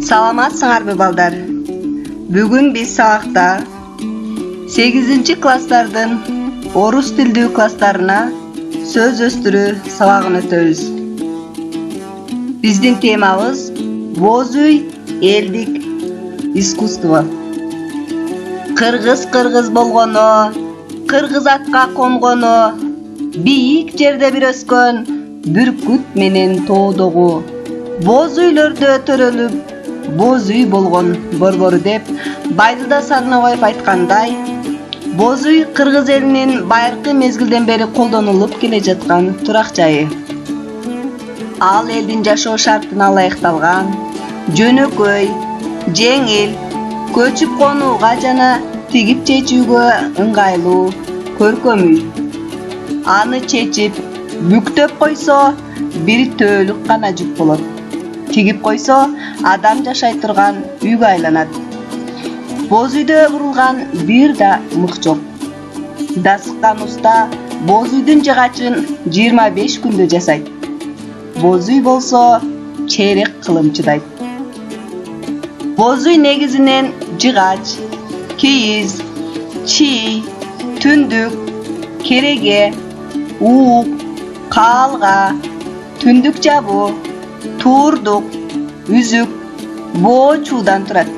Саламатсыңарбы балдар? Бүгүн биз сабакта 8 класстардын орус тилдүү класстарына сөз өстүрүү сабагын өтөбүз. Биздин темабыз боз үй элдик искусство. Кыргыз болгоно, кыргыз атка конгоно, бийик жерде бир өскөн бүркүт менен тоодогу боз үйлөрдө төрөлүп, боз үй болгон борбору деп Байдылда Сарнабаев айткандай, боз үй кыргыз элинин байыркы мезгилден бери колдонулуп келе жаткан турак жайы. Ал элдин жашоо шартына ылайыкталган, жөнөкөй, жеңил, көчүп конууга жана тигип чечүүгө ыңгайлуу көркөм үй. Аны чечип, бүктөп койсо, бир төөлүк гана жүк болот. Тигип койсо, адам жашай турган үйгө айланат. Боз үйдө бурулган бир да мык жок. Да сыккан уста боз үйдүн жыгачын 25 күндө жасайт. Боз үй болсо чейрек кылым чыдайт. Боз үй негизинен жыгач, кийиз, чий, түндүк, кереге, уук, каалга, түндүк жабуу, туурдук, үзүк, боо чуудан турат.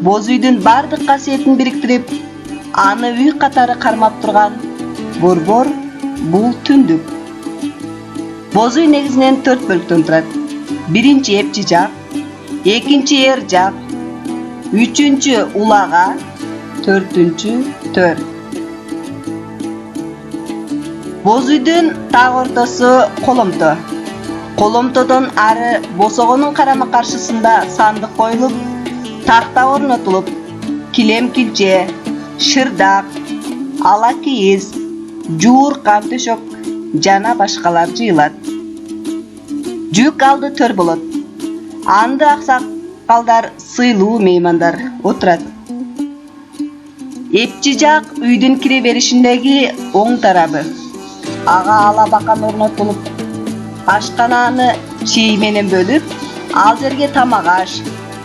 Боз үйдүн бардык касиетин бириктирип, аны үй катары кармап турган борбор бул түндүк. Боз үй негизинен 4 бөлүктөн турат. Биринчи эпчи жак, экинчи эр жак, үчүнчү улага, төртүнчү төр. Боз үйдүн так ортосу коломто. Коломтодон ары босогонун карама каршысында сандык коюлуп, такта орнотулуп, килем килче, шырдак, ала кийиз, жууркан төшөк жана башкалар жыйылат. Жүк алды төр болот. Анда аксакалдар, сыйлуу меймандар отурат. Эпчи жак үйдүн кире беришиндеги оң тарабы. Ага ала бакан орнотулуп, ашкананы чий менен бөлүп, ал жерге тамак аш,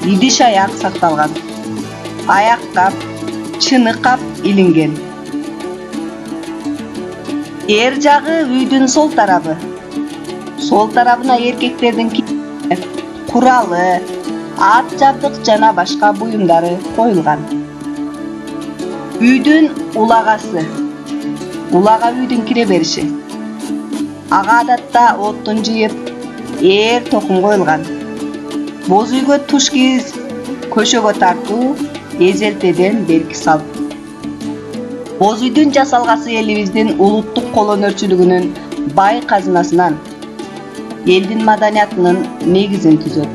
идиш аяк сакталган. Аяк кап, чыны кап илинген. Эр жагы үйдүн сол тарабы. Сол тарабына эркектердин куралы, ат жабдык жана башка буюмдары коюлган. Үйдүн улагасы. Улага үйдүн кире бериши. Ага адатта оттун жыйып, ээр токун коюлган. Боз үйгө туш кийиз, көшөгө тартуу эзелтеден берки салт. Боз үйдүн жасалгасы элибиздин улуттук кол өнөрчүлүгүнүн бай казынасынан, элдин маданиятынын негизин түзөт.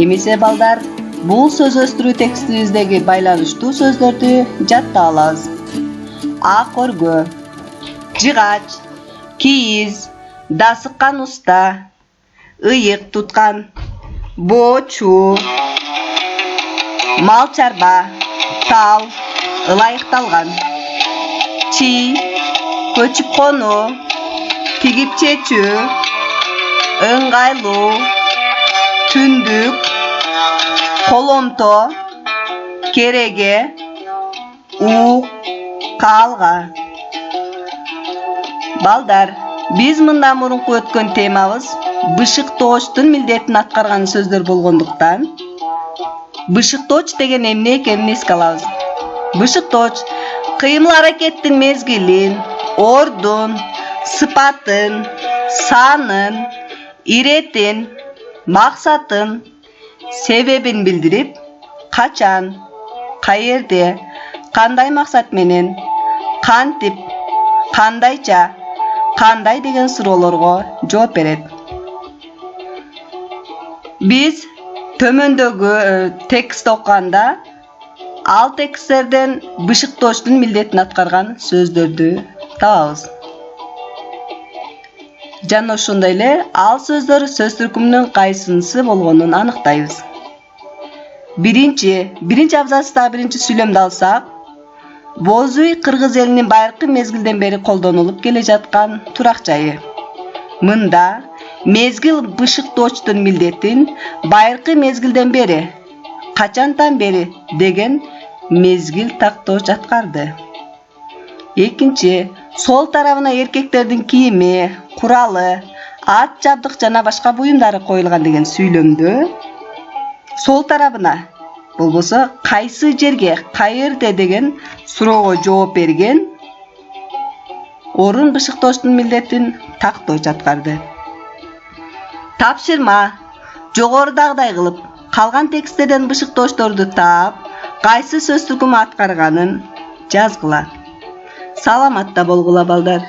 Эмесе балдар, бул сөз өстүрүү текстибиздеги байланыштуу сөздөрдү жаттап алабыз. Ак өргө, жыгач, кийиз, да сыккан уста, ыйык туткан, боо чуу, мал чарба, тал, ылайыкталган, чий, көчүп конуу, тигип чечүү, ыңгайлуу, түндүк, коломто, кереге, уук, каалга. Балдар, биз мындан мурунку өткөн темабыз бышыктоочтун милдетин аткарган сөздөр болгондуктан, бышыктооч деген эмне экенин эске алабыз. Бышыктооч кыймыл аракеттин мезгилин, ордун, сыпатын, санын, иретин, максатын, себебин билдирип, качан, каерде, кандай максат менен, кантип, кандайча, кандай деген суроолорго жооп берет. Биз төмөндөгү текст окуганда ал тексттерден бышыктоочтун милдетин аткарган сөздөрдү табабыз. Жана ошондой эле ал сөздөр сөз түркүмүнүн кайсынысы болгонун аныктайбыз. Биринчи абзацта биринчи сүйлөмдү алсак, боз үй кыргыз элинин байыркы мезгилден бери колдонулуп келе жаткан турак жайы. Мында Mezgил бышыктоочтун милдетин байыркы мезгилден бери, качантан бери деген мезгил тактооч аткарды. Экинчи, сол тарабына эркектердин кийими, куралы, ат жабдык жана башка буюмдары коюлган деген сүйлөмдө сол тарабына болбосо кайсы жерге, каерде деген суроого жооп берген орун бышыктоочтун милдетин тактооч аткарды. Тапшырма. Жогорудагыдай кылып, калган тексттерден бышыктоочторду таап, кайсы сөз түркүмү аткарганын жазгыла. Саламатта болгула балдар.